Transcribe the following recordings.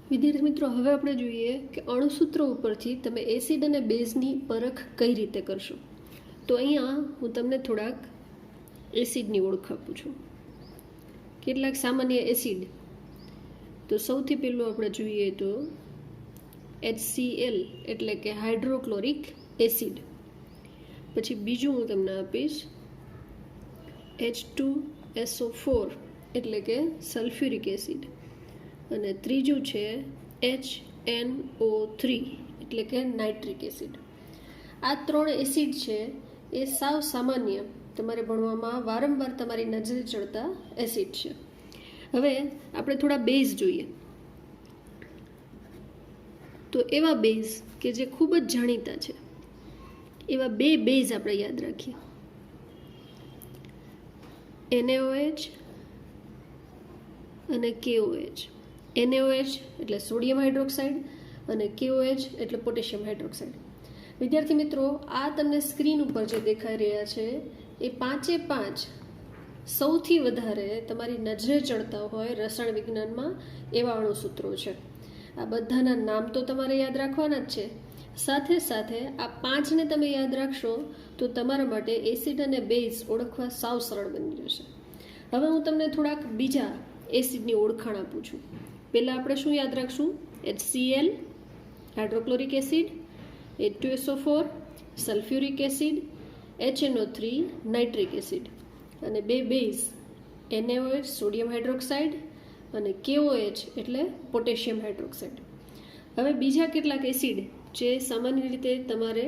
વિદ્યાર્થી મિત્રો, હવે આપણે જોઈએ કે અણુસૂત્રો ઉપરથી તમે એસિડ અને બેઝની પરખ કઈ રીતે કરશો. તો અહીંયા હું તમને થોડાક એસિડની ઓળખ આપું છું. કેટલાક સામાન્ય એસિડ, તો સૌથી પહેલું આપણે જોઈએ તો HCl એટલે કે હાઇડ્રોક્લોરિક એસિડ. પછી બીજું હું તમને આપીશ H2SO4 એટલે કે સલ્ફ્યુરિક એસિડ. અને ત્રીજું છે HNO3 એટલે કે નાઇટ્રિક એસિડ. આ ત્રણ એસિડ છે એ સાવ સામાન્ય તમારે ભણવામાં વારંવાર તમારી નજરે ચડતા એસિડ છે. હવે આપણે થોડા બેઝ જોઈએ. તો એવા બેઝ કે જે ખૂબ જ જાણીતા છે, એવા બે બેઝ આપણે યાદ રાખીએ. NaOH અને KOH. NaOH એટલે સોડિયમ હાઇડ્રોક્સાઇડ અને KOH એટલે પોટેશિયમ હાઇડ્રોક્સાઇડ. વિદ્યાર્થી મિત્રો, આ તમને સ્ક્રીન ઉપર જે દેખાઈ રહ્યા છે એ પાંચે પાંચ સૌથી વધારે તમારી નજરે ચડતા હોય રસાયણ વિજ્ઞાનમાં એવા અણુસૂત્રો છે. આ બધાના નામ તો તમારે યાદ રાખવાના જ છે. સાથે સાથે આ પાંચને તમે યાદ રાખશો તો તમારા માટે એસિડ અને બેઝ ઓળખવા સાવ સરળ બની જશે. હવે હું તમને થોડાક બીજા એસિડની ઓળખાણ આપું છું. પહેલાં આપણે શું યાદ રાખશું? HCl hydrochloric acid, H2SO4 sulphuric acid, HNO3 nitric acid. અને બે બેઝ NaOH સોડિયમ હાઇડ્રોક્સાઇડ અને KOH એટલે પોટેશિયમ હાઇડ્રોક્સાઇડ. હવે બીજા કેટલાક એસિડ જે સામાન્ય રીતે તમારે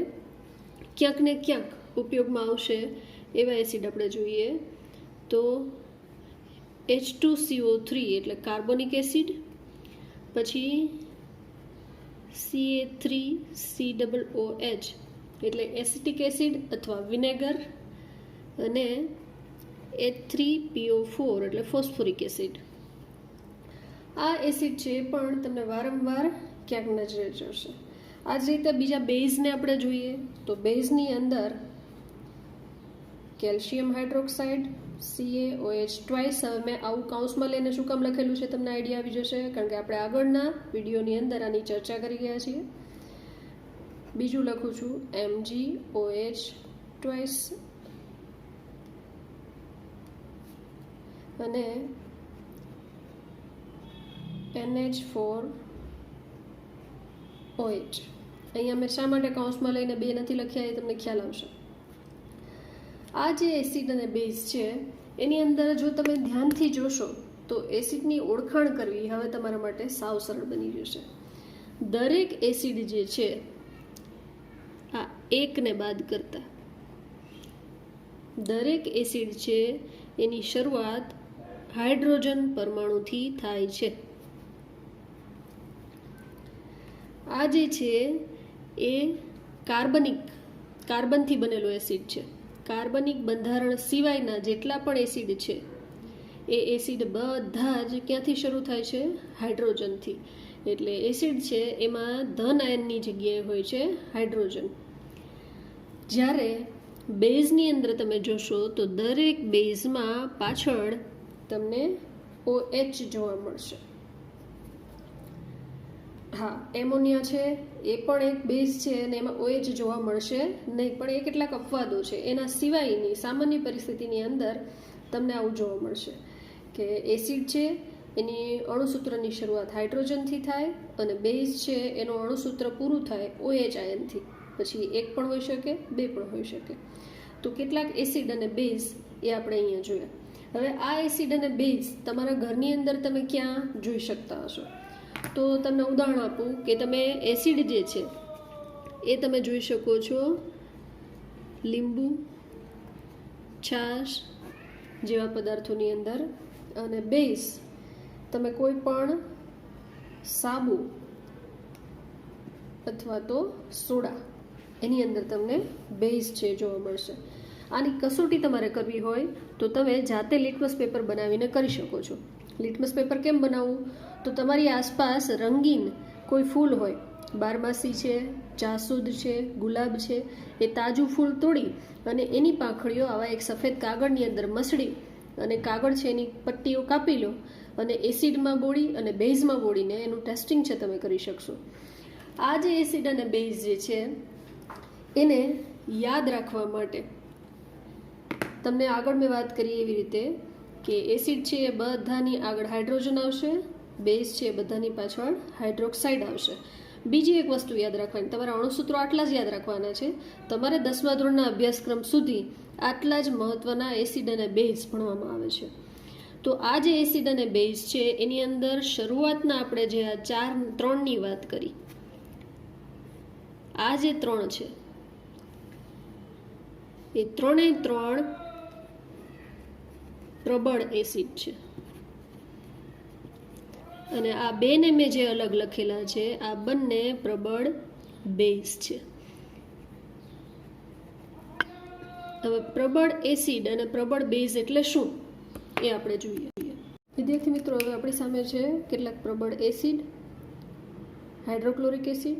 ક્યાંક ને ક્યાંક ઉપયોગમાં આવશે એવા એસિડ આપણે જોઈએ તો H2CO3 એટલે કાર્બોનિક એસિડ, પછી Ca3COOH એટલે એસિટિક એસિડ અથવા વિનેગર, અને H3PO4 એટલે ફોસ્ફોરિક એસિડ. આ એસિડ છે પણ તમને વારંવાર ક્યાંક નજરે ચડશે. આ જ રીતે બીજા બેઝને આપણે જોઈએ તો બેઝની અંદર કેલ્શિયમ હાઇડ્રોક્સાઇડ CaOH ટ્વાઇસ. હવે મેં આવું કાઉન્સમાં લઈને શું કામ લખેલું છે તમને આઈડિયા આવી જશે, કારણ કે આપણે આગળના વિડીયોની અંદર આની ચર્ચા કરી ગયા છીએ. બીજું લખું છું MgOH ટ્વાઇસ અને NH4OH. અહીંયા મેં શા માટે કાઉન્સમાં લઈને બે નથી લખ્યા એ તમને ખ્યાલ આવશે. આ જે એસિડ અને બેઝ છે એની અંદર જો તમે ધ્યાનથી જોશો તો એસિડની ઓળખાણ કરવી હવે તમારા માટે સાવ સરળ બની જશે. દરેક એસિડ જે છે આ એકને બાદ કરતા દરેક એસિડ છે એની શરૂઆત હાઇડ્રોજન પરમાણુથી થાય છે. આ જે છે એ કાર્બનથી બનેલો એસિડ છે. કાર્બનિક બંધારણ સિવાયના જેટલા પણ એસિડ છે એ એસિડ બધા જ ક્યાંથી શરૂ થાય છે? હાઇડ્રોજનથી. એટલે એસિડ છે એમાં ધન આયનની જગ્યાએ હોય છે હાઇડ્રોજન. જ્યારે બેઝની અંદર તમે જોશો તો દરેક બેઝમાં પાછળ તમને OH જોવા મળશે. હા, એમોનિયા છે એ પણ એક બેઝ છે અને એમાં OH જોવા મળશે નહીં, પણ એ કેટલાક અપવાદો છે. એના સિવાયની સામાન્ય પરિસ્થિતિની અંદર તમને આવું જોવા મળશે કે એસિડ છે એની અણુસૂત્રની શરૂઆત હાઇડ્રોજનથી થાય અને બેઝ છે એનું અણુસૂત્ર પૂરું થાય OH આયનથી. પછી એક પણ હોઈ શકે, બે પણ હોઈ શકે. તો કેટલાક એસિડ અને બેઝ એ આપણે અહીંયા જોયા. હવે આ એસિડ અને બેઝ તમારા ઘરની અંદર તમે ક્યાં જોઈ શકતા હશો? તો તમને ઉદાહરણ આપું કે તમે એસિડ જે છે એ તમે જોઈ શકો છો લીંબુ, છાશ જેવા પદાર્થોની અંદર, અને બેઝ તમે કોઈ પણ સાબુ અથવા તો સોડા એની અંદર તમને બેઝ છે જોવા મળશે. આની કસોટી તમારે કરવી હોય તો તમે જાતે લિટમસ પેપર બનાવીને કરી શકો છો. લિટમસ પેપર કેમ બનાવવું? તો તમારી આસપાસ રંગીન કોઈ ફૂલ હોય, બારમાસી છે, જાસૂદ છે, ગુલાબ છે, એ તાજું ફૂલ તોડી અને એની પાંખડીઓ આવા એક સફેદ કાગળની અંદર મસળી અને કાગળ છે એની પટ્ટીઓ કાપી લો અને એસિડમાં બોળી અને બેઝમાં બોળીને એનું ટેસ્ટિંગ છે તમે કરી શકશો. આ જે એસિડ અને બેઝ જે છે એને યાદ રાખવા માટે તમને આગળ મેં વાત કરી એવી રીતે કે એસિડ છે એ બધાની આગળ હાઇડ્રોજન આવશે, બેઝ છે એ બધાની પાછળ હાઇડ્રોક્સાઇડ આવશે. બીજી એક વસ્તુ યાદ રાખવાની, તમારા અણુસૂત્રો આટલા જ યાદ રાખવાના છે. તમારે 10મા ધોરણના અભ્યાસક્રમ સુધી આટલા જ મહત્ત્વના એસિડ અને બેઝ ભણવામાં આવે છે. તો આ જે એસિડ અને બેઝ છે એની અંદર શરૂઆતના આપણે જે આ ત્રણની વાત કરી, આ જે 3 છે એ 3 પ્રબળ એસિડ છે અને આ બેને મેં જે અલગ લખેલા છે આ બંને પ્રબળ બેઝ છે. હવે પ્રબળ એસિડ અને પ્રબળ બેઝ એટલે શું એ આપણે જોઈએ. વિદ્યાર્થી મિત્રો, હવે આપણી સામે છે કેટલાક પ્રબળ acid, hydrochloric acid,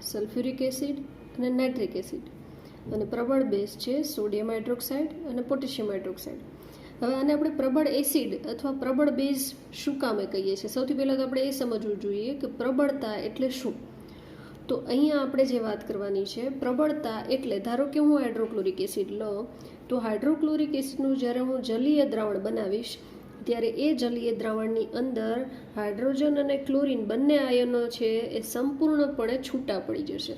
sulphuric acid અને નાઇટ્રિક એસિડ, અને પ્રબળ બેઝ છે સોડિયમ હાઇડ્રોક્સાઇડ અને પોટેશિયમ હાઇડ્રોક્સાઇડ. હવે આને આપણે પ્રબળ એસિડ અથવા પ્રબળ બેઝ શું કામે કહીએ છીએ? સૌથી પહેલાં તો આપણે એ સમજવું જોઈએ કે પ્રબળતા એટલે શું. તો અહીંયા આપણે જે વાત કરવાની છે પ્રબળતા એટલે, ધારો કે હું હાઇડ્રોક્લોરિક એસિડ લઉં તો હાઇડ્રોક્લોરિક એસિડનું જ્યારે હું જલીય દ્રાવણ બનાવીશ ત્યારે એ જલીય દ્રાવણની અંદર હાઇડ્રોજન અને ક્લોરિન બંને આયનો છે એ સંપૂર્ણપણે છૂટા પડી જશે.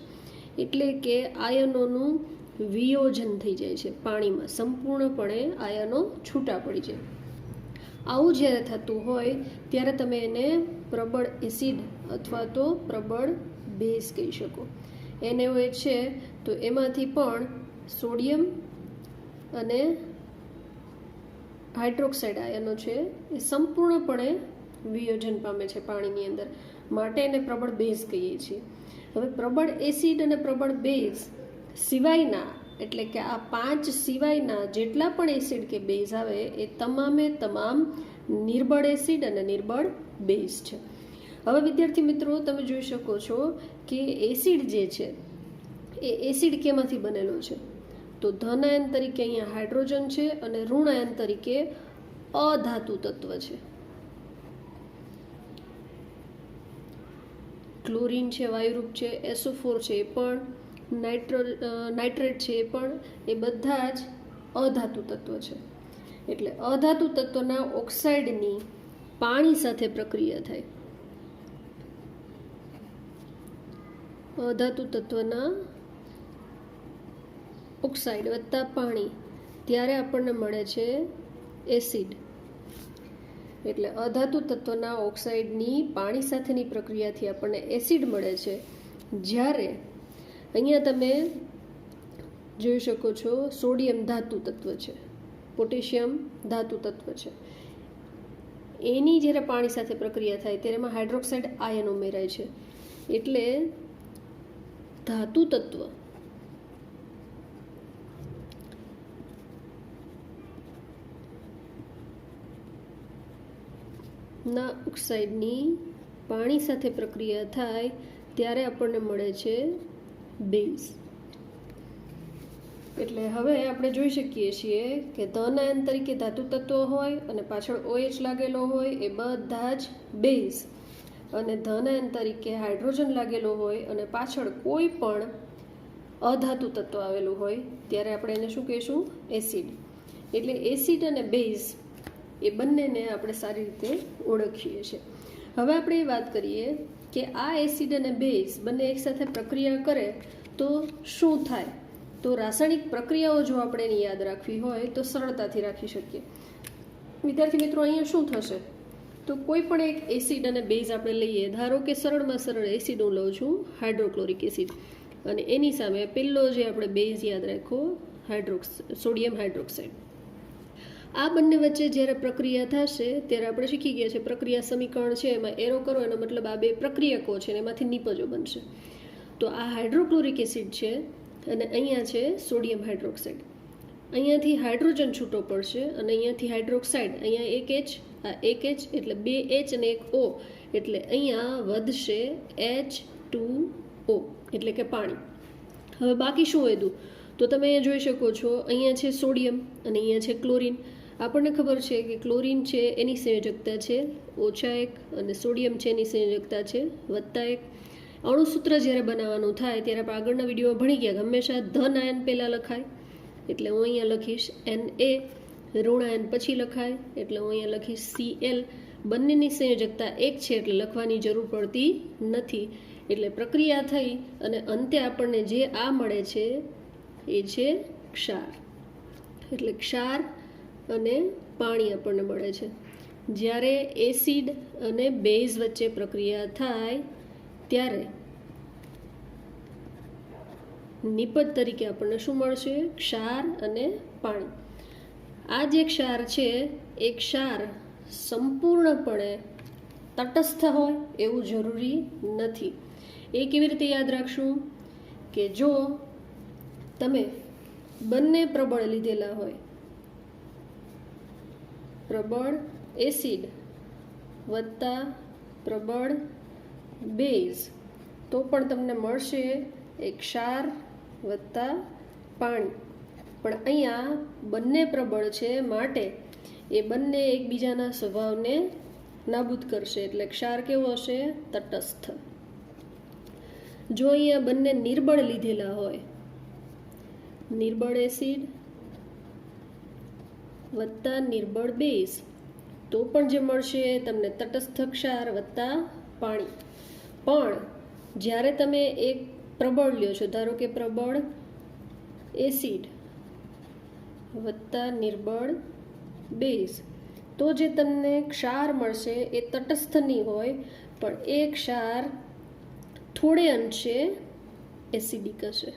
એટલે કે આયનોનું વિયોજન થઈ જાય છે પાણીમાં, સંપૂર્ણપણે આયનો છૂટા પડી જાય. આવું જ્યારે થતું હોય ત્યારે તમે એને પ્રબળ એસિડ અથવા તો પ્રબળ બેઝ કહી શકો. NaOH છે તો એમાંથી પણ સોડિયમ અને હાઇડ્રોક્સાઇડ આયનો છે એ સંપૂર્ણપણે વિયોજન પામે છે પાણીની અંદર, માટે એને પ્રબળ બેઝ કહીએ છીએ. હવે પ્રબળ એસિડ અને પ્રબળ બેઝ સિવાયના, એટલે કે આ 5 સિવાયના જેટલા પણ એસિડ કે બેઝ આવે એ તમામે તમામ નિર્બળ એસિડ અને નિર્બળ બેઝ છે. હવે વિદ્યાર્થી મિત્રો, તમે જોઈ શકો છો કે એસિડ જે છે એ એસિડ કેમાંથી બનેલો છે? તો ધન આયન તરીકે અહીંયા હાઇડ્રોજન છે અને ઋણ આયન તરીકે અધાતુ તત્વ છે. ક્લોરીન છે, વાયુરૂપ છે, SO4 છે એ પણ, નાઇટ્રેટ છે એ પણ, એ બધા જ અધાતુ તત્વ છે. એટલે અધાતુ તત્વના ઓક્સાઇડની પાણી સાથે પ્રક્રિયા થાય. અધાતુ તત્વના ઓક્સાઇડ વત્તા પાણી, ત્યારે આપણને મળે છે એસિડ. એટલે અધાતુ તત્વના ઓક્સાઇડની પાણી સાથેની પ્રક્રિયાથી આપણને એસિડ મળે છે. જ્યારે અહીંયા તમે જોઈ શકો છો સોડિયમ ધાતુ તત્વ છે, પોટેશિયમ ધાતુ તત્વ છે, એની જ્યારે પાણી સાથે પ્રક્રિયા થાય ત્યારે એમાં હાઇડ્રોક્સાઇડ આયન ઉમેરાય છે. એટલે ધાતુ તત્વ ના ઓક્સાઇડની પાણી સાથે પ્રક્રિયા થાય ત્યારે આપણને મળે છે બેઝ. એટલે હવે આપણે જોઈ શકીએ છીએ કે ધન આયન તરીકે ધાતુ તત્વો હોય અને પાછળ OH લાગેલો હોય એ બધા જ બેઝ, અને ધન આયન તરીકે હાઇડ્રોજન લાગેલો હોય અને પાછળ કોઈ પણ અધાતુ તત્વ આવેલું હોય ત્યારે આપણે એને શું કહીશું? એસિડ. એટલે એસિડ અને બેઝ એ બંનેને આપણે સારી રીતે ઓળખીએ છીએ. હવે આપણે એ વાત કરીએ કે આ એસિડ અને બેઝ બંને એકસાથે પ્રક્રિયા કરે તો શું થાય? તો રાસાયણિક પ્રક્રિયાઓ જો આપણે એની યાદ રાખવી હોય તો સરળતાથી રાખી શકીએ. વિદ્યાર્થી મિત્રો, અહીંયા શું થશે? તો કોઈ પણ એક એસિડ અને બેઝ આપણે લઈએ, ધારો કે સરળમાં સરળ એસિડ હું લઉં છું હાઇડ્રોક્લોરિક એસિડ, અને એની સામે પહેલો જે આપણે બેઝ યાદ રાખ્યો સોડિયમ હાઇડ્રોક્સાઇડ. આ બંને વચ્ચે જ્યારે પ્રક્રિયા થશે ત્યારે આપણે શીખી ગયા છે પ્રક્રિયા સમીકરણ છે, એમાં એરો કરો એનો મતલબ આ બે પ્રક્રિયકો છે અને એમાંથી નિપજો બનશે. તો આ હાઇડ્રોક્લોરિક એસિડ છે અને અહીંયા છે સોડિયમ હાઇડ્રોક્સાઇડ. અહીંયાથી હાઇડ્રોજન છૂટો પડશે અને અહીંયાથી હાઇડ્રોક્સાઇડ, અહીંયા એક H, આ એક H એટલે 2 H અને એક O, એટલે અહીંયા વધશે H2O એટલે કે પાણી. હવે બાકી શું વધ્યું? તો તમે અહીંયા જોઈ શકો છો અહીંયા છે સોડિયમ અને અહીંયા છે ક્લોરીન. આપણને ખબર છે કે ક્લોરીન છે એની સંયોજકતા છે -1 અને સોડિયમ છે એની સંયોજકતા છે +1. અણુસૂત્ર જ્યારે બનાવવાનું થાય ત્યારે આપણે આગળના વિડીયોમાં ભણી ગયા હંમેશા ધન આયન પહેલાં લખાય, એટલે હું અહીંયા લખીશ Na. ઋણ આયન પછી લખાય, એટલે હું અહીંયા લખીશ Cl. બંનેની સંયોજકતા 1 છે એટલે લખવાની જરૂર પડતી નથી. એટલે પ્રક્રિયા થઈ અને અંતે આપણને જે આ મળે છે એ છે ક્ષાર. એટલે ક્ષાર અને પાણી આપણને મળે છે. જ્યારે એસિડ અને બેઝ વચ્ચે પ્રક્રિયા થાય ત્યારે નિપજ તરીકે આપણને શું મળશે? ક્ષાર અને પાણી. આ જે ક્ષાર છે એ ક્ષાર સંપૂર્ણપણે તટસ્થ હોય એવું જરૂરી નથી. એ કેવી રીતે યાદ રાખશું કે જો તમે બંને પ્રબળ લીધેલા હોય, પ્રબળ એસિડ વત્તા પ્રબળ બેઝ, તો પણ તમને મળશે એક ક્ષાર વત્તા પાણી. પણ અહીંયા બંને પ્રબળ છે માટે એ બંને એકબીજાના સ્વભાવને નાબૂદ કરશે, એટલે ક્ષાર કેવો હશે? તટસ્થ. જો અહીંયા બંને નિર્બળ લીધેલા હોય, નિર્બળ એસિડ વત્તા નિર્બળ બેઝ, તો પણ જે મળશે તમને તટસ્થ ક્ષાર વત્તા પાણી. પણ જ્યારે તમે એક પ્રબળ લ્યો છો, ધારો કે પ્રબળ એસિડ વત્તા નિર્બળ બેઝ, તો જે તમને ક્ષાર મળશે એ તટસ્થ નહીં હોય, પણ એ ક્ષાર થોડે અંશે એસિડિક હશે.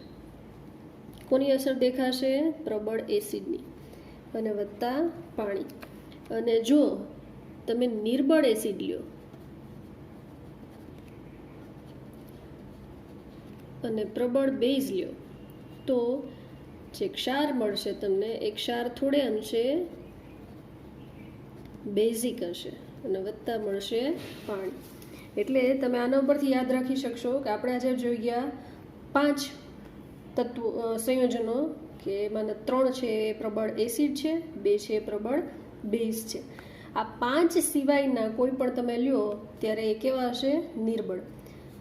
કોની અસર દેખાશે? પ્રબળ એસિડની, અને વત્તા પાણી. અને જો તમે નિર્બળ એસિડ લ્યો અને પ્રબળ બેઝ લ્યો તો જે ક્ષાર મળશે તમને એ ક્ષાર થોડે અંશે બેઝિક હશે અને વત્તા મળશે પાણી. એટલે તમે આના ઉપરથી યાદ રાખી શકશો કે આપણે આજે જોઈ ગયા 5 તત્વો સંયોજનો, કે એમાંના 3 છે એ પ્રબળ એસિડ છે, 2 છે એ પ્રબળ બેઝ છે. આ 5 સિવાયના કોઈ પણ તમે લ્યો ત્યારે એ કેવા હશે? નિર્બળ.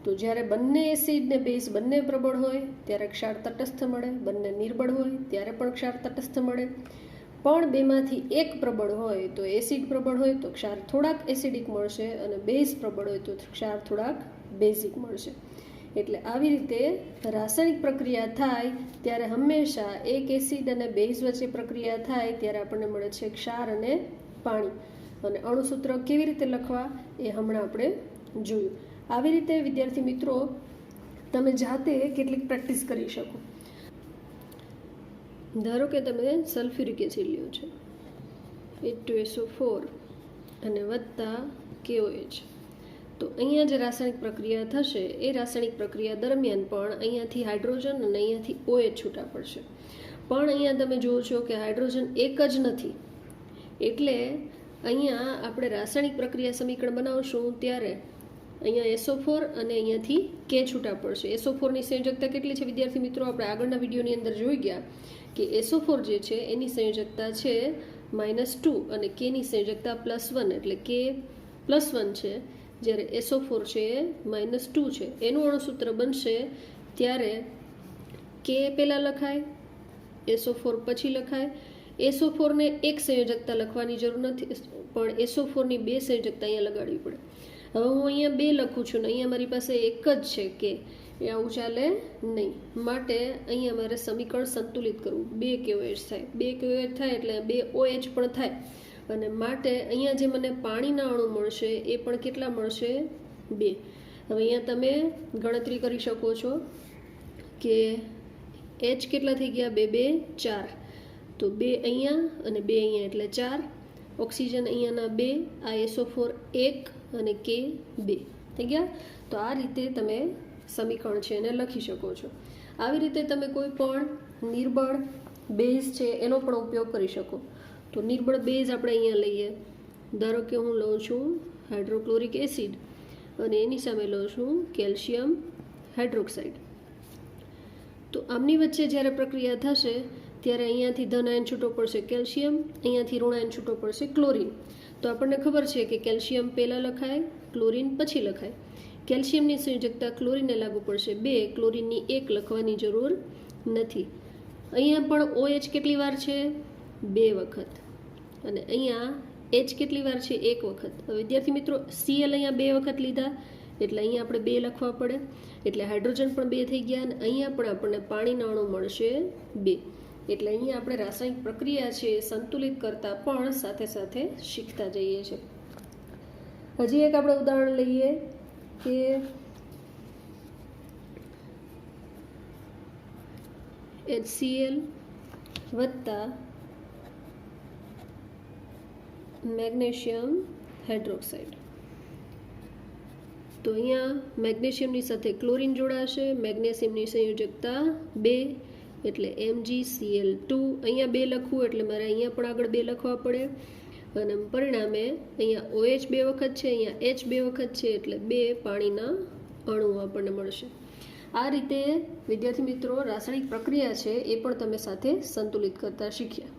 તો જ્યારે બંને એસિડ ને બેઝ બંને પ્રબળ હોય ત્યારે ક્ષાર તટસ્થ મળે, બંને નિર્બળ હોય ત્યારે પણ ક્ષાર તટસ્થ મળે. પણ બેમાંથી એક પ્રબળ હોય તો એસિડ પ્રબળ હોય તો ક્ષાર થોડાક એસિડિક મળશે, અને બેઝ પ્રબળ હોય તો ક્ષાર થોડાક બેઝિક મળશે. એટલે આવી રીતે રાસાયણિક પ્રક્રિયા થાય ત્યારે હંમેશા એક એસિડ અને બેઝ વચ્ચે પ્રક્રિયા થાય ત્યારે આપણને મળે છે ક્ષાર અને પાણી. અને અણુસૂત્ર કેવી રીતે લખવા એ હમણાં આપણે જોયું. આવી રીતે વિદ્યાર્થી મિત્રો તમે જાતે કેટલીક પ્રેક્ટિસ કરી શકો. ધારો કે તમે સલ્ફ્યુરિક એસિડ લ્યો છો, H2SO4 અને વત્તા KOH, તો અહીંયા જે રાસાયણિક પ્રક્રિયા થશે એ રાસાયણિક પ્રક્રિયા દરમિયાન પણ અહીંયાથી હાઇડ્રોજન અને અહીંયાથી OH છૂટા પડશે. પણ અહીંયા તમે જુઓ છો કે હાઇડ્રોજન એક જ નથી, એટલે અહીંયા આપણે રાસાયણિક પ્રક્રિયા સમીકરણ બનાવશું ત્યારે અહીંયા SO4 અને અહીંયાથી K છૂટા પડશે. SO4ની સંયોજકતા કેટલી છે વિદ્યાર્થી મિત્રો? આપણે આગળના વિડીયોની અંદર જોઈ ગયા કે SO4 જે છે એની સંયોજકતા છે -2 અને Kની સંયોજકતા +1, એટલે K +1 છે, જ્યારે SO4 છે એ -2 છે. એનું અણુસૂત્ર બનશે ત્યારે K પહેલાં લખાય, SO4 પછી લખાય. SO4 ને એક સંયોજકતા લખવાની જરૂર નથી, પણ SO4ની 2 સંયોજકતા અહીંયા લગાડવી પડે. હવે હું અહીંયા 2 લખું છું ને અહીંયા મારી પાસે એક જ છે કે, એ આવું ચાલે નહીં. માટે અહીંયા મારે સમીકરણ સંતુલિત કરવું. 2 KOH થાય, 2 KOH થાય એટલે 2 OH પણ થાય, અને માટે અહીંયા જે મને પાણીના અણુ મળશે એ પણ કેટલા મળશે? 2. હવે અહીંયા તમે ગણતરી કરી શકો છો કે H કેટલા થઈ ગયા? 2 2 4, તો 2 અહીંયા અને 2 અહીંયા એટલે 4. ઓક્સિજન અહીંયાના 2, આ SO4 1 અને K 2 થઈ ગયા. તો આ રીતે તમે સમીકરણ છે એને લખી શકો છો. આવી રીતે તમે કોઈ પણ નિર્બળ બેઝ છે એનો પણ ઉપયોગ કરી શકો. તો નિર્બળ બેઝ આપણે અહીંયા લઈએ. ધારો કે હું લઉં છું હાઇડ્રોક્લોરિક એસિડ અને એની સામે લઉં છું કેલ્શિયમ હાઇડ્રોક્સાઇડ. તો આમની વચ્ચે જ્યારે પ્રક્રિયા થશે ત્યારે અહીંયાથી ધન આયન છૂટો પડશે કેલ્શિયમ, અહીંયાથી ઋણ આયન છૂટો પડશે ક્લોરીન. તો આપણને ખબર છે કે કેલ્શિયમ પહેલાં લખાય, ક્લોરીન પછી લખાય. કેલ્શિયમની સંયોજકતા ક્લોરીનને લાગુ પડશે 2, ક્લોરીનની 1 લખવાની જરૂર નથી. અહીંયા પણ OH કેટલી વાર છે? 2 વખત. અને અહીંયા H કેટલી વાર છે? 1 વખત. હવે વિદ્યાર્થી મિત્રો Cl અહીંયા 2 વખત લીધા એટલે અહીંયા આપણે 2 લખવા પડે, એટલે હાઇડ્રોજન પણ 2 થઈ ગયા, અને અહીંયા પણ આપણને પાણીના અણુ મળશે 2. એટલે અહીંયા આપણે રાસાયણિક પ્રક્રિયા છે એ સંતુલિત કરતા પણ સાથે સાથે શીખતા જઈએ છીએ. હજી એક આપણે ઉદાહરણ લઈએ કે HCl વત્તા મેગ્નેશિયમ હાઇડ્રોક્સાઇડ. તો અહીંયા મેગ્નેશિયમની સાથે ક્લોરીન જોડાશે, મેગ્નેશિયમની સંયોજકતા 2 એટલે MgCl2. અહીંયા 2 લખવું એટલે મારે અહીંયા પણ આગળ 2 લખવા પડે, અને પરિણામે અહીંયા OH 2 વખત છે, અહીંયા H 2 વખત છે, એટલે 2 પાણીના અણુ આપણને મળશે. આ રીતે વિદ્યાર્થી મિત્રો રાસાયણિક પ્રક્રિયા છે એ પણ તમે સાથે સંતુલિત કરતા શીખ્યા.